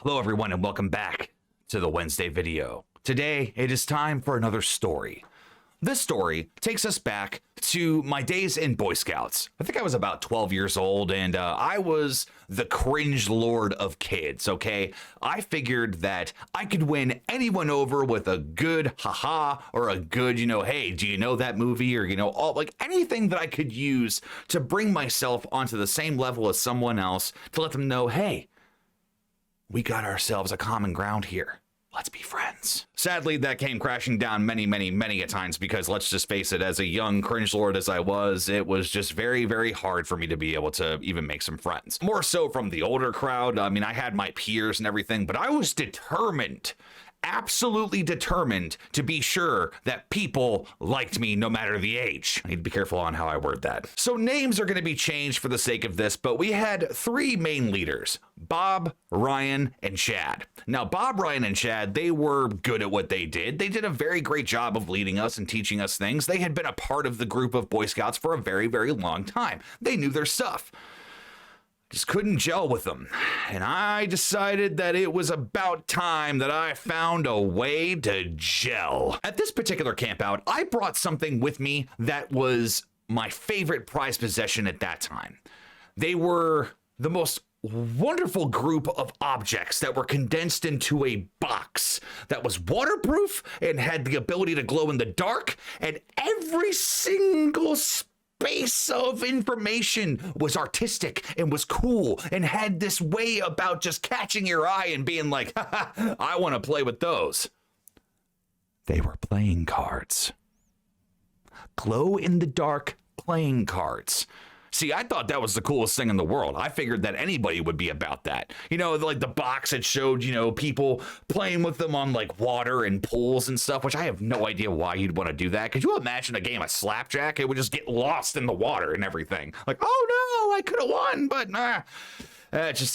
Hello everyone and welcome back to the Wednesday video. Today it is time for another story. This story takes us back to my days in Boy Scouts. I think I was about 12 years old and I was the cringe lord of kids, okay? I figured that I could win anyone over with a good haha or a good, hey, do you know that movie? Or, anything that I could use to bring myself onto the same level as someone else to let them know, hey, we got ourselves a common ground here. Let's be friends. Sadly, that came crashing down many a times because let's just face it, as a young cringe lord as I was, it was just very hard for me to be able to even make some friends. More so from the older crowd. I mean, I had my peers and everything, but I was determined, absolutely determined to be sure that people liked me no matter the age. I need to be careful on how I word that. So names are going to be changed for the sake of this, but we had three main leaders: Bob, Ryan, and Chad. Now, Bob, Ryan, and Chad, they were good at what they did. They did a very great job of leading us and teaching us things. They had been a part of the group of Boy Scouts for a very long time. They knew their stuff. Just couldn't gel with them. And I decided that it was about time that I found a way to gel. At this particular campout, I brought something with me that was my favorite prized possession at that time. They were the most wonderful group of objects that were condensed into a box that was waterproof and had the ability to glow in the dark, and every single base of information was artistic and was cool and had this way about just catching your eye and being like, haha, I want to play with those. They were playing cards. Glow in the dark playing cards. See, I thought that was the coolest thing in the world. I figured that anybody would be about that. Like the box that showed, people playing with them on like water and pools and stuff, which I have no idea why you'd want to do that. Could you imagine a game of slapjack? It would just get lost in the water and everything. Like, oh no, I could have won, but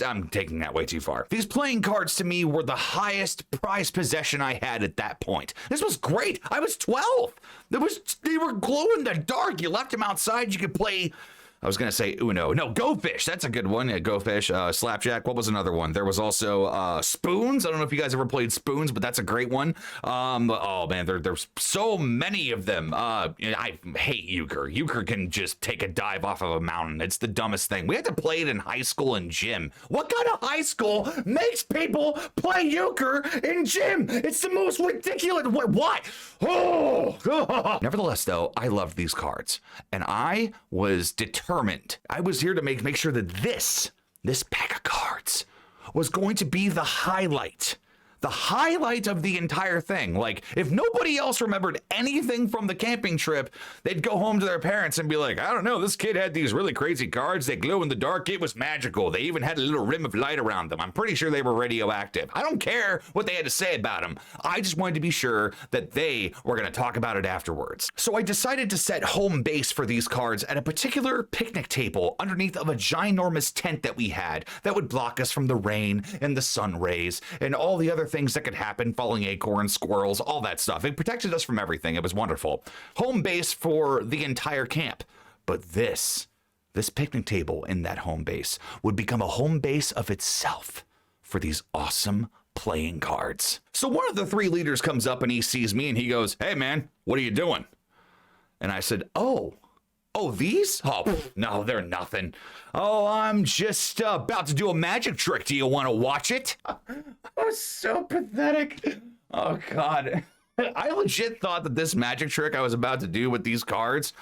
I'm taking that way too far. These playing cards to me were the highest prized possession I had at that point. This was great. I was 12. They were glow in the dark. You left them outside. You could play. I was going to say Uno. No, Go Fish. That's a good one. Yeah, Go Fish. Slapjack. What was another one? There was also Spoons. I don't know if you guys ever played Spoons, but that's a great one. Oh, man, there's so many of them. I hate euchre. Euchre can just take a dive off of a mountain. It's the dumbest thing. We had to play it in high school and gym. What kind of high school makes people play euchre in gym? It's the most ridiculous. What? Oh! Nevertheless, though, I loved these cards, and I was determined. I was here to make sure that this pack of cards was going to be the highlight of the entire thing. Like, if nobody else remembered anything from the camping trip, they'd go home to their parents and be like, I don't know, this kid had these really crazy cards. They glow in the dark. It was magical. They even had a little rim of light around them. I'm pretty sure they were radioactive. I don't care what they had to say about them. I just wanted to be sure that they were going to talk about it afterwards. So I decided to set home base for these cards at a particular picnic table underneath of a ginormous tent that we had that would block us from the rain and the sun rays and all the other things that could happen, falling acorns, squirrels, all that stuff. It protected us from everything. It was wonderful. Home base for the entire camp. But this picnic table in that home base would become a home base of itself for these awesome playing cards. So one of the three leaders comes up and he sees me and he goes, hey man, what are you doing? And I said, oh, these? Oh, no, they're nothing. Oh, I'm just about to do a magic trick. Do you want to watch it? Oh, so pathetic. Oh, God. I legit thought that this magic trick I was about to do with these cards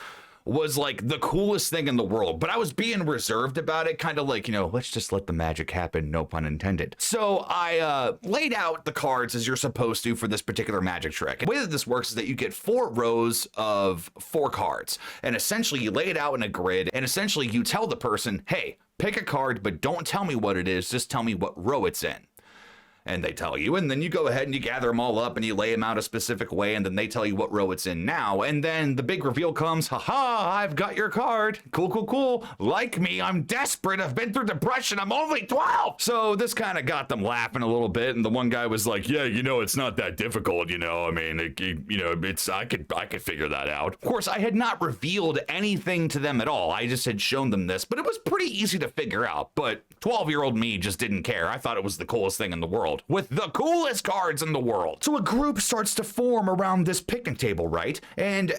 was like the coolest thing in the world, but I was being reserved about it, kind of like, let's just let the magic happen, no pun intended. So I laid out the cards as you're supposed to for this particular magic trick. And the way that this works is that you get 4 rows of 4 cards, and essentially you lay it out in a grid, and essentially you tell the person, hey, pick a card, but don't tell me what it is, just tell me what row it's in. And they tell you, and then you go ahead and you gather them all up and you lay them out a specific way, and then they tell you what row it's in now. And then the big reveal comes, haha, I've got your card. Cool, cool, cool. Like me, I'm desperate. I've been through depression. I'm only 12. So this kind of got them laughing a little bit. And the one guy was like, yeah, it's not that difficult. I mean, I could figure that out. Of course, I had not revealed anything to them at all. I just had shown them this, but it was pretty easy to figure out. But 12-year-old me just didn't care. I thought it was the coolest thing in the world, with the coolest cards in the world. So a group starts to form around this picnic table, right? And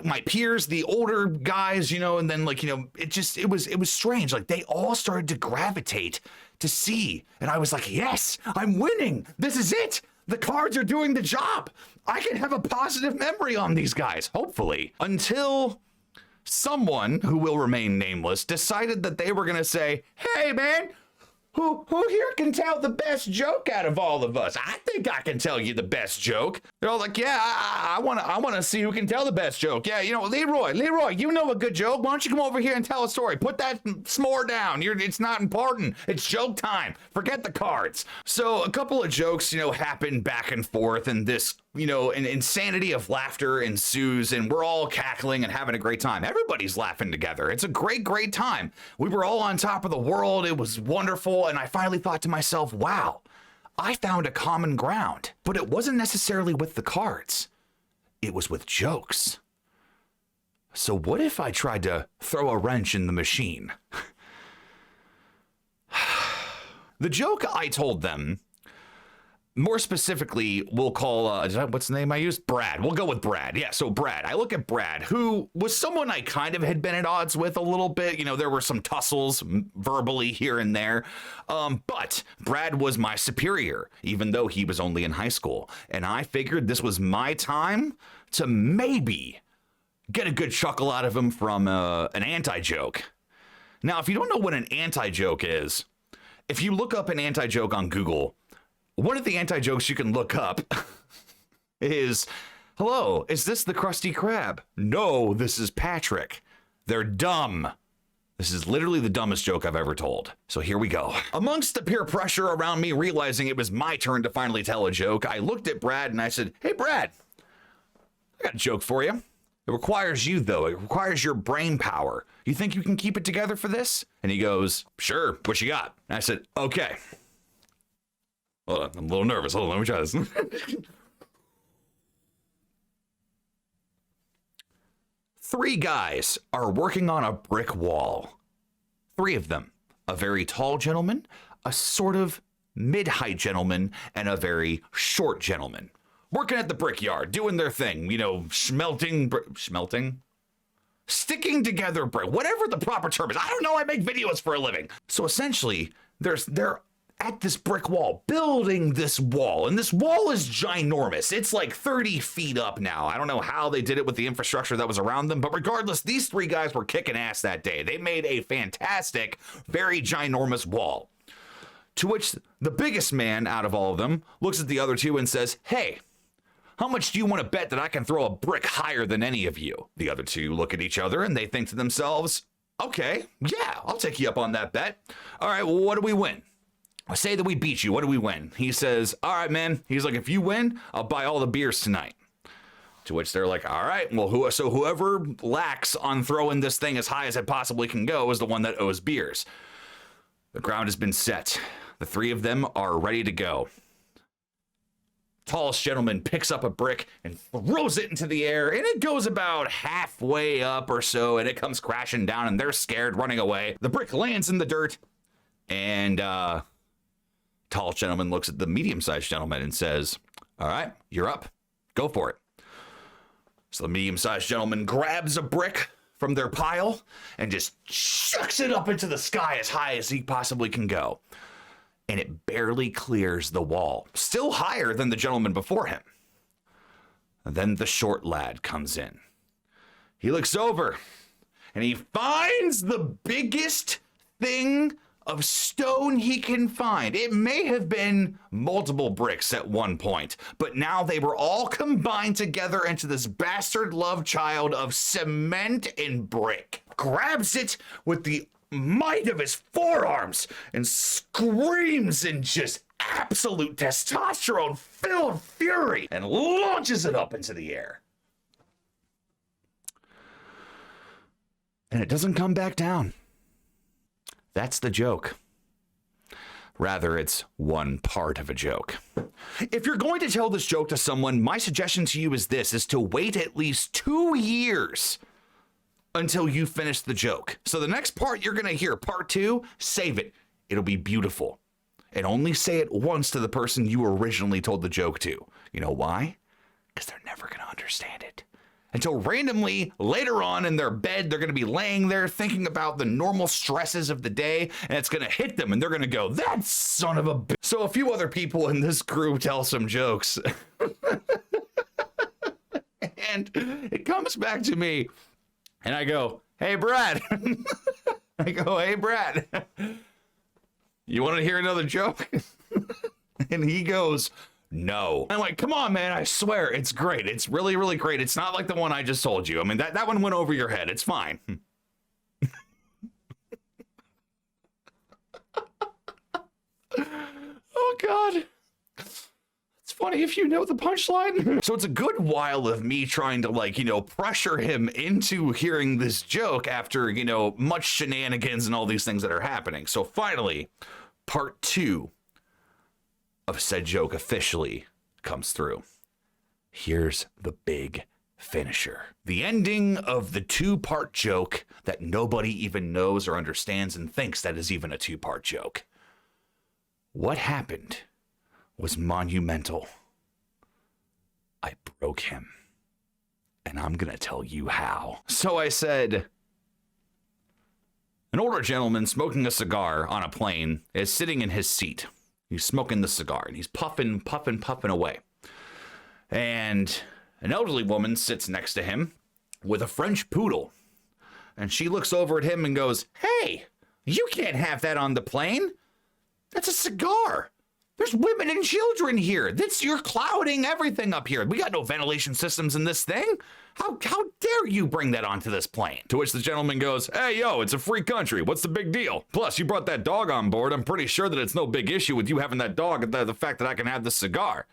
my peers, the older guys, and then it was strange. Like they all started to gravitate to see, and I was like, yes, I'm winning. This is it. The cards are doing the job. I can have a positive memory on these guys, hopefully, until someone who will remain nameless decided that they were going to say, hey, man, who here can tell the best joke out of all of us? I think I can tell you the best joke. They're all like, yeah, I want to see who can tell the best joke. Yeah, Leroy, you know a good joke. Why don't you come over here and tell a story? Put that s'more down. It's not important. It's joke time. Forget the cards. So a couple of jokes, happen back and forth, and this an insanity of laughter ensues, and we're all cackling and having a great time. Everybody's laughing together. It's a great, great time. We were all on top of the world. It was wonderful. And I finally thought to myself, wow, I found a common ground. But it wasn't necessarily with the cards. It was with jokes. So what if I tried to throw a wrench in the machine? The joke I told them, more specifically, we'll call, what's the name I used? Brad. We'll go with Brad. Yeah, so Brad. I look at Brad, who was someone I kind of had been at odds with a little bit. There were some tussles verbally here and there. But Brad was my superior, even though he was only in high school. And I figured this was my time to maybe get a good chuckle out of him from an anti-joke. Now, if you don't know what an anti-joke is, if you look up an anti-joke on Google, one of the anti-jokes you can look up is, hello, is this the Krusty Krab? No, this is Patrick. They're dumb. This is literally the dumbest joke I've ever told. So here we go. Amongst the peer pressure around me realizing it was my turn to finally tell a joke, I looked at Brad and I said, hey, Brad, I got a joke for you. It requires you, though. It requires your brain power. You think you can keep it together for this? And he goes, sure, what you got? And I said, okay. Hold on, I'm a little nervous. Hold on, let me try this. 3 guys are working on a brick wall. 3 of them. A very tall gentleman, a sort of mid-height gentleman, and a very short gentleman. Working at the brickyard, doing their thing. Smelting? Sticking together brick. Whatever the proper term is. I don't know, I make videos for a living. So essentially, they're at this brick wall, building this wall, and this wall is ginormous. It's like 30 feet up now. I don't know how they did it with the infrastructure that was around them, but regardless, these 3 guys were kicking ass that day. They made a fantastic, very ginormous wall. To which the biggest man out of all of them looks at the other 2 and says, hey, how much do you want to bet that I can throw a brick higher than any of you? The other 2 look at each other and they think to themselves, okay, yeah, I'll take you up on that bet. All right, well, what do we win? Say that we beat you. What do we win? He says, all right, man. He's like, if you win, I'll buy all the beers tonight. To which they're like, all right, well, whoever lacks on throwing this thing as high as it possibly can go is the one that owes beers. The ground has been set. The 3 of them are ready to go. Tallest gentleman picks up a brick and throws it into the air, and it goes about halfway up or so, and it comes crashing down, and they're scared, running away. The brick lands in the dirt, and tall gentleman looks at the medium-sized gentleman and says, all right, you're up. Go for it. So the medium-sized gentleman grabs a brick from their pile and just chucks it up into the sky as high as he possibly can go. And it barely clears the wall, still higher than the gentleman before him. And then the short lad comes in. He looks over and he finds the biggest thing of stone he can find. It may have been multiple bricks at one point, but now they were all combined together into this bastard love child of cement and brick. Grabs it with the might of his forearms and screams in just absolute testosterone-filled fury and launches it up into the air. And it doesn't come back down. That's the joke. Rather, it's one part of a joke. If you're going to tell this joke to someone, my suggestion to you is this, is to wait at least 2 years until you finish the joke. So the next part you're going to hear, part 2, save it. It'll be beautiful. And only say it once to the person you originally told the joke to. You know why? Because they're never going to understand it. Until randomly, later on in their bed, they're going to be laying there thinking about the normal stresses of the day, and it's going to hit them, and they're going to go, that son of a bitch. So a few other people in this group tell some jokes. And it comes back to me, and I go, hey, Brad. I go, hey, Brad. You want to hear another joke? And he goes, no. I'm like, come on, man. I swear it's great. It's really, really great. It's not like the one I just told you. I mean, that one went over your head. It's fine. Oh, God. It's funny if you know the punchline. So it's a good while of me trying to, like, pressure him into hearing this joke after, much shenanigans and all these things that are happening. So finally, part 2 of said joke officially comes through. Here's the big finisher. The ending of the 2-part joke that nobody even knows or understands and thinks that is even a 2-part joke. What happened was monumental. I broke him. And I'm gonna tell you how. So I said, an older gentleman smoking a cigar on a plane is sitting in his seat. He's smoking the cigar and he's puffing away. And an elderly woman sits next to him with a French poodle. And she looks over at him and goes, hey, you can't have that on the plane. That's a cigar. There's women and children here. You're clouding everything up here. We got no ventilation systems in this thing. How dare you bring that onto this plane? To which the gentleman goes, hey, yo, it's a free country. What's the big deal? Plus, you brought that dog on board. I'm pretty sure that it's no big issue with you having that dog and the fact that I can have the cigar.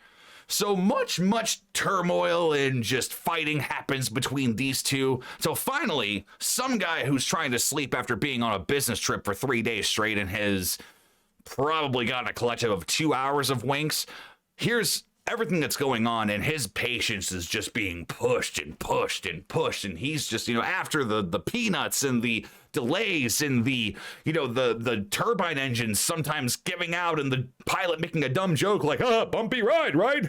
So much turmoil and just fighting happens between these two. So finally, some guy who's trying to sleep after being on a business trip for 3 days straight and has probably gotten a collective of 2 hours of winks, here's everything that's going on, and his patience is just being pushed, and he's just, after the peanuts and the delays and the turbine engines sometimes giving out and the pilot making a dumb joke like, bumpy ride, right?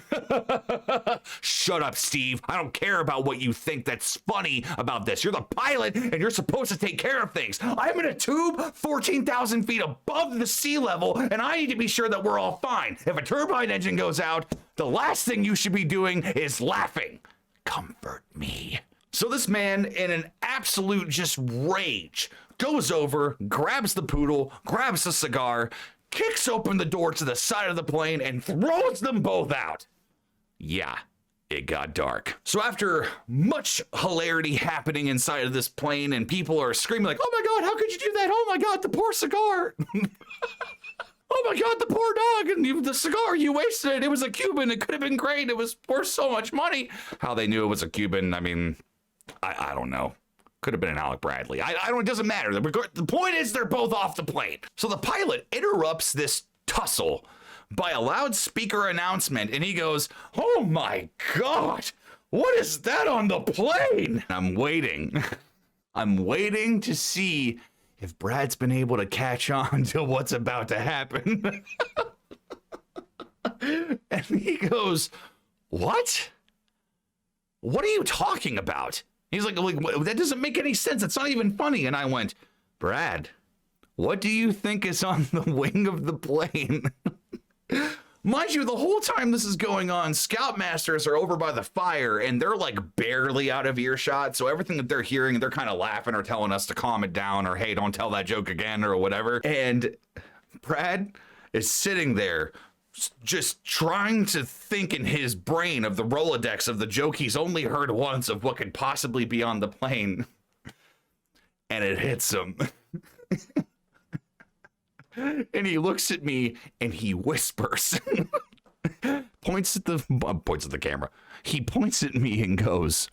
Shut up, Steve. I don't care about what you think that's funny about this. You're the pilot and you're supposed to take care of things. I'm in a tube 14,000 feet above the sea level, and I need to be sure that we're all fine. If a turbine engine goes out, the last thing you should be doing is laughing. Comfort me. So this man, in an absolute just rage, goes over, grabs the poodle, grabs the cigar, kicks open the door to the side of the plane, and throws them both out. Yeah, it got dark. So after much hilarity happening inside of this plane, and people are screaming like, oh my God, how could you do that? Oh my God, the poor cigar. Oh my God, the poor dog, and the cigar, you wasted it. It was a Cuban. It could have been great. It was worth so much money. How they knew it was a Cuban, I mean, I don't know. Could have been an Alec Bradley. I don't, it doesn't matter. The point is they're both off the plane. So the pilot interrupts this tussle by a loudspeaker announcement, and he goes, oh my God, what is that on the plane? I'm waiting. I'm waiting to see if Brad's been able to catch on to what's about to happen. And he goes, what? What are you talking about? He's like, that doesn't make any sense. It's not even funny. And I went, Brad, what do you think is on the wing of the plane? Mind you, the whole time this is going on, Scoutmasters are over by the fire and they're like barely out of earshot. So everything that they're hearing, they're kind of laughing or telling us to calm it down or, hey, don't tell that joke again or whatever. And Brad is sitting there just trying to think in his brain of the Rolodex of the joke he's only heard once of what could possibly be on the plane. And it hits him. And he looks at me and he whispers, points at the camera. He points at me and goes,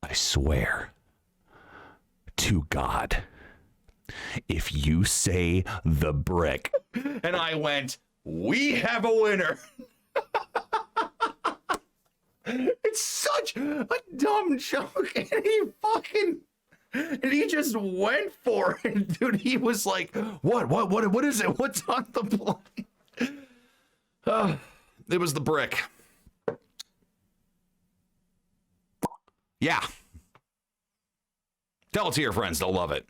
"I swear to God, if you say the brick." And I went, "We have a winner." It's such a dumb joke. And he just went for it, dude. He was like, what is it? What's on the plane? It was the brick. Yeah. Tell it to your friends. They'll love it.